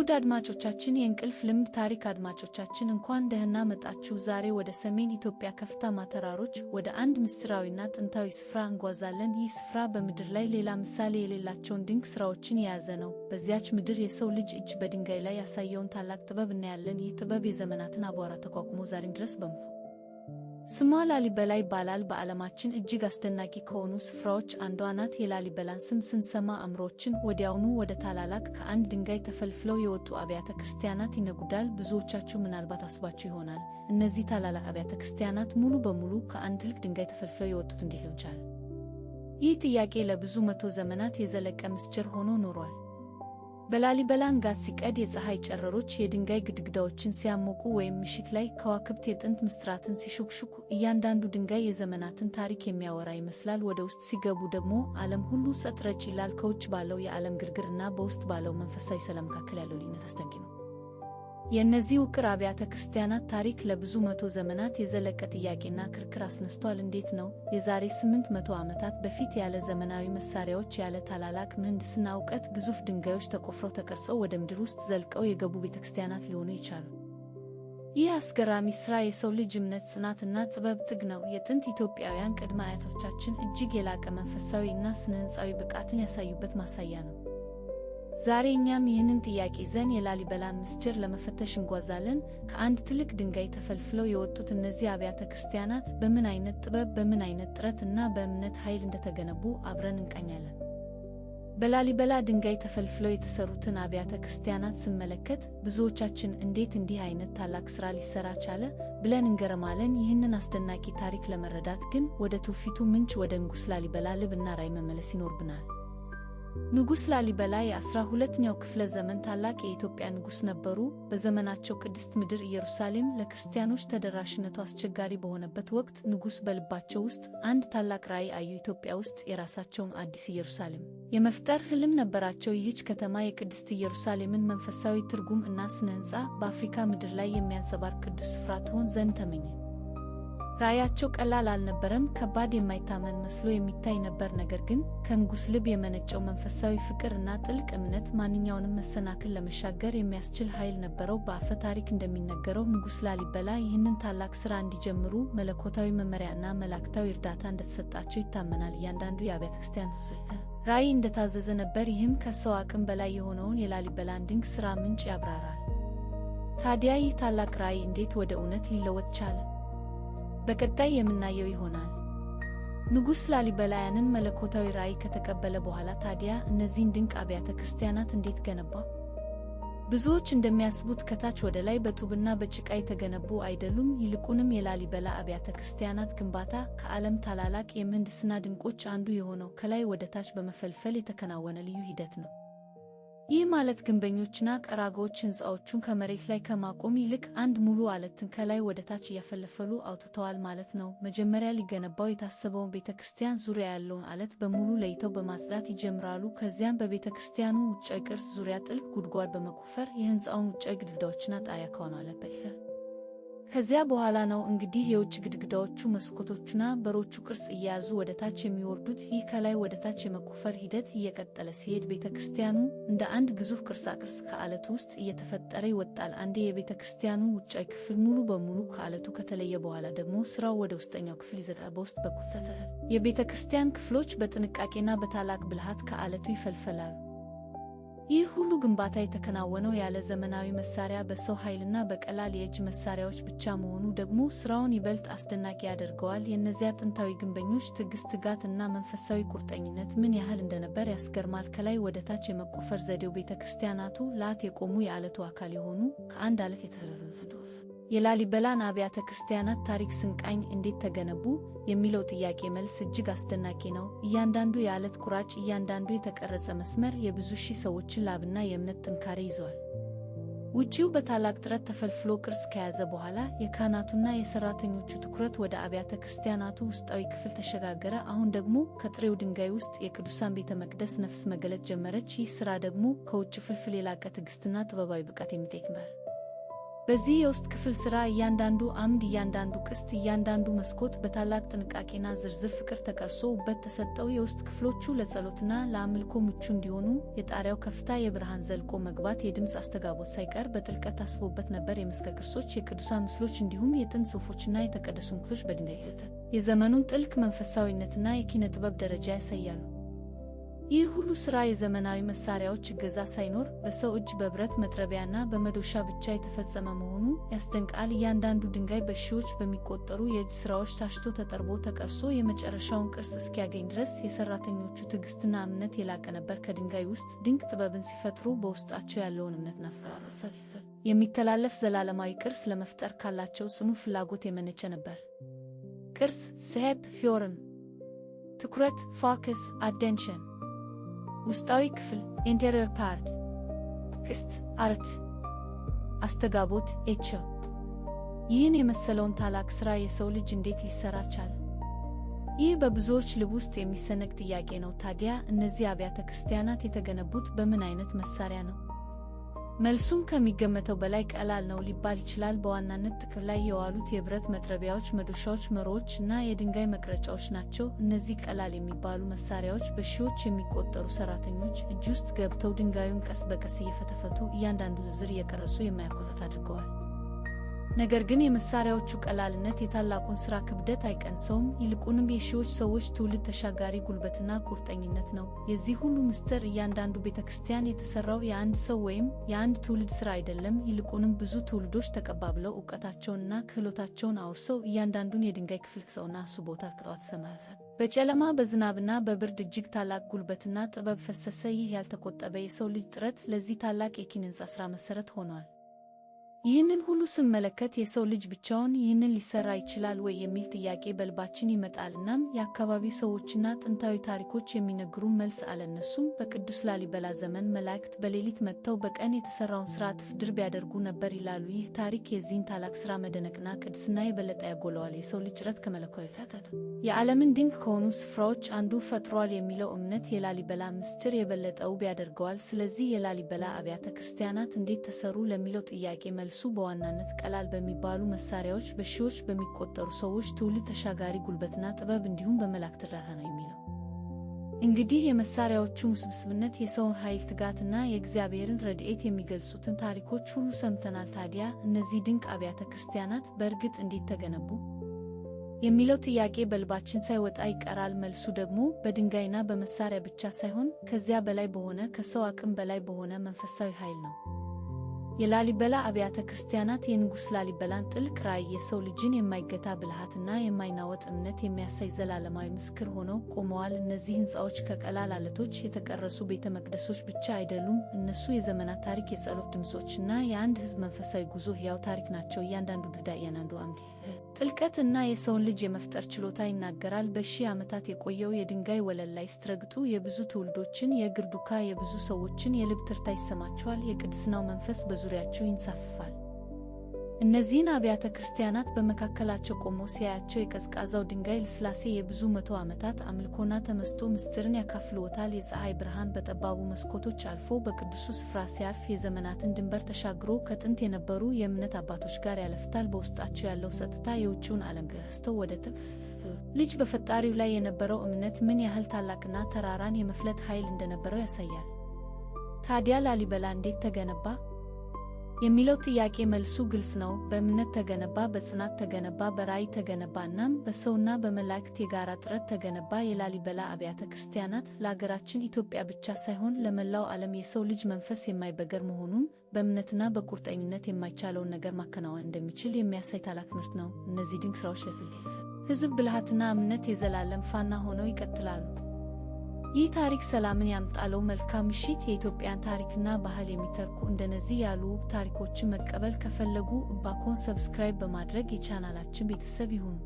ውድ አድማጮቻችን የእንቅልፍ ልምድ ታሪክ አድማጮቻችን እንኳን ደህና መጣችሁ። ዛሬ ወደ ሰሜን ኢትዮጵያ ከፍታማ ተራሮች ወደ አንድ ምስጢራዊና ጥንታዊ ስፍራ እንጓዛለን። ይህ ስፍራ በምድር ላይ ሌላ ምሳሌ የሌላቸውን ድንቅ ስራዎችን የያዘ ነው። በዚያች ምድር የሰው ልጅ እጅ በድንጋይ ላይ ያሳየውን ታላቅ ጥበብ እናያለን። ይህ ጥበብ የዘመናትን አቧራ ተቋቁሞ ዛሬም ድረስ በሙሉ ስሟ ላሊበላ ይባላል። በዓለማችን እጅግ አስደናቂ ከሆኑ ስፍራዎች አንዷ ናት። የላሊበላን ስም ስንሰማ አእምሮአችን ወዲያውኑ ወደ ታላላቅ ከአንድ ድንጋይ ተፈልፍለው የወጡ አብያተ ክርስቲያናት ይነጉዳል። ብዙዎቻችሁ ምናልባት አስባችሁ ይሆናል፣ እነዚህ ታላላቅ አብያተ ክርስቲያናት ሙሉ በሙሉ ከአንድ ትልቅ ድንጋይ ተፈልፍለው የወጡት እንዴት ሊሆን ቻለ? ይህ ጥያቄ ለብዙ መቶ ዘመናት የዘለቀ ምስጢር ሆኖ ኖሯል። በላሊበላ ንጋት ሲቀድ የፀሐይ ጨረሮች የድንጋይ ግድግዳዎችን ሲያሞቁ ወይም ምሽት ላይ ከዋክብት የጥንት ምስጢራትን ሲሹክሹኩ እያንዳንዱ ድንጋይ የዘመናትን ታሪክ የሚያወራ ይመስላል። ወደ ውስጥ ሲገቡ ደግሞ ዓለም ሁሉ ጸጥ ረጭ ይላል። ከውጭ ባለው የዓለም ግርግር እና በውስጥ ባለው መንፈሳዊ ሰላም መካከል ያለው ልዩነት አስደንቂ ነው። የእነዚህ ውቅር አብያተ ክርስቲያናት ታሪክ ለብዙ መቶ ዘመናት የዘለቀ ጥያቄና ክርክር አስነስቷል። እንዴት ነው የዛሬ 800 ዓመታት በፊት ያለ ዘመናዊ መሳሪያዎች፣ ያለ ታላላቅ ምህንድስና ዕውቀት ግዙፍ ድንጋዮች ተቆፍረው ተቀርጸው ወደ ምድር ውስጥ ዘልቀው የገቡ ቤተክርስቲያናት ሊሆኑ የቻሉ? ይህ አስገራሚ ሥራ የሰው ልጅ እምነት፣ ጽናትና ጥበብ ጥግ ነው። የጥንት ኢትዮጵያውያን ቅድመ አያቶቻችን እጅግ የላቀ መንፈሳዊ እና ስነ-ሕንፃዊ ብቃትን ያሳዩበት ማሳያ ነው። ዛሬ እኛም ይህንን ጥያቄ ይዘን የላሊበላን ምስጢር ለመፈተሽ እንጓዛለን። ከአንድ ትልቅ ድንጋይ ተፈልፍለው የወጡት እነዚህ አብያተ ክርስቲያናት በምን አይነት ጥበብ፣ በምን አይነት ጥረት እና በእምነት ኃይል እንደተገነቡ አብረን እንቃኛለን። በላሊበላ ድንጋይ ተፈልፍለው የተሰሩትን አብያተ ክርስቲያናት ስንመለከት ብዙዎቻችን እንዴት እንዲህ አይነት ታላቅ ሥራ ሊሰራ ቻለ ብለን እንገረማለን። ይህንን አስደናቂ ታሪክ ለመረዳት ግን ወደ ትውፊቱ ምንጭ ወደ ንጉሥ ላሊበላ ልብና ራዕይ መመለስ ይኖርብናል። ንጉሥ ላሊበላ የ12ኛው ክፍለ ዘመን ታላቅ የኢትዮጵያ ንጉሥ ነበሩ። በዘመናቸው ቅድስት ምድር ኢየሩሳሌም ለክርስቲያኖች ተደራሽነቱ አስቸጋሪ በሆነበት ወቅት ንጉሥ በልባቸው ውስጥ አንድ ታላቅ ራዕይ አዩ። ኢትዮጵያ ውስጥ የራሳቸውን አዲስ ኢየሩሳሌም የመፍጠር ሕልም ነበራቸው። ይህች ከተማ የቅድስት ኢየሩሳሌምን መንፈሳዊ ትርጉም እና ስነ-ሕንፃ በአፍሪካ ምድር ላይ የሚያንጸባርቅ ቅዱስ ስፍራ ትሆን ዘንድ ተመኘ። ራዕያቸው ቀላል አልነበረም፣ ከባድ የማይታመን መስሎ የሚታይ ነበር። ነገር ግን ከንጉሥ ልብ የመነጨው መንፈሳዊ ፍቅር እና ጥልቅ እምነት ማንኛውንም መሰናክል ለመሻገር የሚያስችል ኃይል ነበረው። በአፈ ታሪክ እንደሚነገረው ንጉሥ ላሊበላ ይህንን ታላቅ ሥራ እንዲጀምሩ መለኮታዊ መመሪያና መላእክታዊ እርዳታ እንደተሰጣቸው ይታመናል። እያንዳንዱ የአብያተ ክርስቲያናት ራዕይ እንደታዘዘ ነበር። ይህም ከሰው አቅም በላይ የሆነውን የላሊበላን ድንቅ ሥራ ምንጭ ያብራራል። ታዲያ ይህ ታላቅ ራዕይ እንዴት ወደ እውነት ሊለወጥ ቻለ? በቀጣይ የምናየው ይሆናል። ንጉሥ ላሊበላ ያንን መለኮታዊ ራዕይ ከተቀበለ በኋላ ታዲያ እነዚህን ድንቅ አብያተ ክርስቲያናት እንዴት ገነባ? ብዙዎች እንደሚያስቡት ከታች ወደ ላይ በጡብና በጭቃ የተገነቡ አይደሉም። ይልቁንም የላሊበላ አብያተ ክርስቲያናት ግንባታ ከዓለም ታላላቅ የምህንድስና ድንቆች አንዱ የሆነው ከላይ ወደ ታች በመፈልፈል የተከናወነ ልዩ ሂደት ነው። ይህ ማለት ግንበኞችና ቀራጎች ሕንፃዎቹን ከመሬት ላይ ከማቆም ይልቅ አንድ ሙሉ ዓለትን ከላይ ወደ ታች እያፈለፈሉ አውጥተዋል ማለት ነው። መጀመሪያ ሊገነባው የታሰበውን ቤተ ክርስቲያን ዙሪያ ያለውን ዓለት በሙሉ ለይተው በማጽዳት ይጀምራሉ። ከዚያም በቤተ ክርስቲያኑ ውጫዊ ቅርጽ ዙሪያ ጥልቅ ጉድጓድ በመቆፈር የሕንፃውን ውጫዊ ግድግዳዎችና ጣሪያ ከሆኗለበት። ከዚያ በኋላ ነው እንግዲህ የውጭ ግድግዳዎቹ፣ መስኮቶቹና በሮቹ ቅርጽ እየያዙ ወደ ታች የሚወርዱት። ይህ ከላይ ወደ ታች የመቆፈር ሂደት እየቀጠለ ሲሄድ ቤተ ክርስቲያኑ እንደ አንድ ግዙፍ ቅርጻቅርጽ ከዓለቱ ውስጥ እየተፈጠረ ይወጣል። አንዴ የቤተ ክርስቲያኑ ውጫዊ ክፍል ሙሉ በሙሉ ከዓለቱ ከተለየ በኋላ ደግሞ ሥራው ወደ ውስጠኛው ክፍል ይዘልቃል። በውስጥ በኩል የቤተ ክርስቲያን ክፍሎች በጥንቃቄና በታላቅ ብልሃት ከዓለቱ ይፈልፈላሉ። ይህ ሁሉ ግንባታ የተከናወነው ያለ ዘመናዊ መሳሪያ በሰው ኃይልና በቀላል የእጅ መሳሪያዎች ብቻ መሆኑ ደግሞ ሥራውን ይበልጥ አስደናቂ ያደርገዋል። የእነዚያ ጥንታዊ ግንበኞች ትዕግስት፣ ትጋት እና መንፈሳዊ ቁርጠኝነት ምን ያህል እንደነበር ያስገርማል። ከላይ ወደ ታች የመቆፈር ዘዴው ቤተ ክርስቲያናቱ ላት የቆሙ የዓለቱ አካል የሆኑ ከአንድ ዓለት የተፈለፈሉ የላሊበላን አብያተ ክርስቲያናት ታሪክ ስንቃኝ እንዴት ተገነቡ የሚለው ጥያቄ መልስ እጅግ አስደናቂ ነው። እያንዳንዱ የዓለት ቁራጭ፣ እያንዳንዱ የተቀረጸ መስመር የብዙ ሺህ ሰዎችን ላብና የእምነት ጥንካሬ ይዟል። ውጪው በታላቅ ጥረት ተፈልፍሎ ቅርጽ ከያዘ በኋላ የካህናቱና የሠራተኞቹ ትኩረት ወደ አብያተ ክርስቲያናቱ ውስጣዊ ክፍል ተሸጋገረ። አሁን ደግሞ ከጥሬው ድንጋይ ውስጥ የቅዱሳን ቤተ መቅደስ ነፍስ መገለጥ ጀመረች። ይህ ሥራ ደግሞ ከውጭ ፍልፍል የላቀ ትዕግሥትና ጥበባዊ ብቃት የሚጠይቅ ነበር። በዚህ የውስጥ ክፍል ሥራ እያንዳንዱ አምድ፣ እያንዳንዱ ቅስት፣ እያንዳንዱ መስኮት በታላቅ ጥንቃቄና ዝርዝር ፍቅር ተቀርጾ ውበት ተሰጠው። የውስጥ ክፍሎቹ ለጸሎትና ለአምልኮ ምቹ እንዲሆኑ የጣሪያው ከፍታ፣ የብርሃን ዘልቆ መግባት፣ የድምፅ አስተጋቦት ሳይቀር በጥልቀት ታስቦበት ነበር። የመስቀል ቅርጾች፣ የቅዱሳን ምስሎች እንዲሁም የጥንት ጽሑፎችና የተቀደሱ ምልክቶች በድንጋይ የዘመኑን ጥልቅ መንፈሳዊነትና የኪነ ጥበብ ደረጃ ያሳያሉ። ይህ ሁሉ ሥራ የዘመናዊ መሳሪያዎች እገዛ ሳይኖር በሰው እጅ በብረት መጥረቢያና በመዶሻ ብቻ የተፈጸመ መሆኑ ያስደንቃል። እያንዳንዱ ድንጋይ በሺዎች በሚቆጠሩ የእጅ ሥራዎች ታሽቶ ተጠርቦ ተቀርጾ የመጨረሻውን ቅርጽ እስኪያገኝ ድረስ የሠራተኞቹ ትዕግሥትና እምነት የላቀ ነበር። ከድንጋይ ውስጥ ድንቅ ጥበብን ሲፈጥሩ በውስጣቸው ያለውን እምነትና የሚተላለፍ ዘላለማዊ ቅርስ ለመፍጠር ካላቸው ጽኑ ፍላጎት የመነጨ ነበር። ቅርስ ስሄብ ፊዮርም ትኩረት ፎከስ አቴንሽን ውስጣዊ ክፍል ኢንቴሪየር ፓርት ቅስት አርት አስተጋቦት ኤቸው ይህን የመሰለውን ታላቅ ሥራ የሰው ልጅ እንዴት ሊሠራ ቻለ? ይህ በብዙዎች ልብ ውስጥ የሚሰነቅ ጥያቄ ነው። ታዲያ እነዚህ አብያተ ክርስቲያናት የተገነቡት በምን አይነት መሳሪያ ነው? መልሱም ከሚገመተው በላይ ቀላል ነው ሊባል ይችላል። በዋናነት ጥቅም ላይ የዋሉት የብረት መጥረቢያዎች፣ መዶሻዎች፣ መሮዎች እና የድንጋይ መቅረጫዎች ናቸው። እነዚህ ቀላል የሚባሉ መሳሪያዎች በሺዎች የሚቆጠሩ ሠራተኞች እጅ ውስጥ ገብተው ድንጋዩን ቀስ በቀስ እየፈተፈቱ እያንዳንዱ ዝርዝር እየቀረጹ የማያቋርጥ አድርገዋል። ነገር ግን የመሳሪያዎቹ ቀላልነት የታላቁን ሥራ ክብደት አይቀንሰውም። ይልቁንም የሺዎች ሰዎች ትውልድ ተሻጋሪ ጉልበትና ቁርጠኝነት ነው። የዚህ ሁሉ ምስጢር እያንዳንዱ ቤተክርስቲያን የተሠራው የአንድ ሰው ወይም የአንድ ትውልድ ሥራ አይደለም። ይልቁንም ብዙ ትውልዶች ተቀባብለው ዕውቀታቸውንና ክህሎታቸውን አውርሰው እያንዳንዱን የድንጋይ ክፍል ሰውና እሱ ቦታ ቅጠዋት ሰማያት በጨለማ በዝናብና በብርድ እጅግ ታላቅ ጉልበትና ጥበብ ፈሰሰ። ይህ ያልተቆጠበ የሰው ልጅ ጥረት ለዚህ ታላቅ የኪነ ሕንፃ ሥራ መሠረት ሆኗል። ይህንን ሁሉ ስመለከት የሰው ልጅ ብቻውን ይህንን ሊሠራ ይችላል ወይ የሚል ጥያቄ በልባችን ይመጣል። እናም የአካባቢው ሰዎችና ጥንታዊ ታሪኮች የሚነግሩን መልስ አለ። እነሱም በቅዱስ ላሊበላ ዘመን መላእክት በሌሊት መጥተው በቀን የተሠራውን ሥራ እጥፍ ድርብ ያደርጉ ነበር ይላሉ። ይህ ታሪክ የዚህን ታላቅ ሥራ መደነቅና ቅድስና የበለጠ ያጎለዋል። የሰው ልጅ ጥረት ከመለኮታዊ የዓለምን ድንቅ ከሆኑ ስፍራዎች አንዱ ፈጥሯል የሚለው እምነት የላሊበላ ምስጢር የበለጠ ውብ ያደርገዋል። ስለዚህ የላሊበላ አብያተ ክርስቲያናት እንዴት ተሠሩ ለሚለው ጥያቄ መልሱ በዋናነት ቀላል በሚባሉ መሳሪያዎች በሺዎች በሚቆጠሩ ሰዎች ትውልድ ተሻጋሪ ጉልበትና ጥበብ እንዲሁም በመላእክት እርዳታ ነው የሚለው። እንግዲህ የመሳሪያዎቹ ውስብስብነት፣ የሰውን ኃይል፣ ትጋትና የእግዚአብሔርን ረድኤት የሚገልጹትን ታሪኮች ሁሉ ሰምተናል። ታዲያ እነዚህ ድንቅ አብያተ ክርስቲያናት በእርግጥ እንዴት ተገነቡ የሚለው ጥያቄ በልባችን ሳይወጣ ይቀራል። መልሱ ደግሞ በድንጋይና በመሳሪያ ብቻ ሳይሆን ከዚያ በላይ በሆነ ከሰው አቅም በላይ በሆነ መንፈሳዊ ኃይል ነው። የላሊበላ አብያተ ክርስቲያናት የንጉሥ ላሊበላን ጥልቅ ራዕይ፣ የሰው ልጅን የማይገታ ብልሃትና የማይናወጥ እምነት የሚያሳይ ዘላለማዊ ምስክር ሆነው ቆመዋል። እነዚህ ሕንፃዎች ከቀላል ዓለቶች የተቀረጹ ቤተ መቅደሶች ብቻ አይደሉም። እነሱ የዘመናት ታሪክ፣ የጸሎት ድምጾችና የአንድ ሕዝብ መንፈሳዊ ጉዞ ሕያው ታሪክ ናቸው። እያንዳንዱ ግድግዳ፣ እያንዳንዱ አምድ ጥልቀት እና የሰውን ልጅ የመፍጠር ችሎታ ይናገራል። በሺህ ዓመታት የቆየው የድንጋይ ወለል ላይ ስትረግጡ የብዙ ትውልዶችን የእግር ዱካ፣ የብዙ ሰዎችን የልብ ትርታ ይሰማቸዋል። የቅድስናው መንፈስ በዙሪያቸው ይንሳፈፋል። እነዚህን አብያተ ክርስቲያናት በመካከላቸው ቆሞ ሲያያቸው የቀዝቃዛው ድንጋይ ልስላሴ፣ የብዙ መቶ ዓመታት አምልኮና ተመስጦ ምስጢርን ያካፍልዎታል። የፀሐይ ብርሃን በጠባቡ መስኮቶች አልፎ በቅዱሱ ስፍራ ሲያርፍ የዘመናትን ድንበር ተሻግሮ ከጥንት የነበሩ የእምነት አባቶች ጋር ያለፍታል። በውስጣቸው ያለው ጸጥታ የውጭውን ዓለም ገዝተው ወደ ልጅ በፈጣሪው ላይ የነበረው እምነት ምን ያህል ታላቅና ተራራን የመፍለጥ ኃይል እንደነበረው ያሳያል። ታዲያ ላሊበላ እንዴት ተገነባ የሚለው ጥያቄ መልሱ ግልጽ ነው። በእምነት ተገነባ፣ በጽናት ተገነባ፣ በራዕይ ተገነባ፣ እናም በሰውና በመላእክት የጋራ ጥረት ተገነባ። የላሊበላ አብያተ ክርስቲያናት ለአገራችን ኢትዮጵያ ብቻ ሳይሆን ለመላው ዓለም የሰው ልጅ መንፈስ የማይበገር መሆኑን፣ በእምነትና በቁርጠኝነት የማይቻለውን ነገር ማከናወን እንደሚችል የሚያሳይ ታላቅ ትምህርት ነው። እነዚህ ድንቅ ሥራዎች ለፍልህ ሕዝብ ብልሃትና እምነት የዘላለም ፋና ሆነው ይቀጥላሉ። ይህ ታሪክ ሰላምን ያምጣለው። መልካም ምሽት። የኢትዮጵያን ታሪክና ባህል የሚተርኩ እንደነዚህ ያሉ ውብ ታሪኮችን መቀበል ከፈለጉ እባክዎን ሰብስክራይብ በማድረግ የቻናላችን ቤተሰብ ይሁኑ።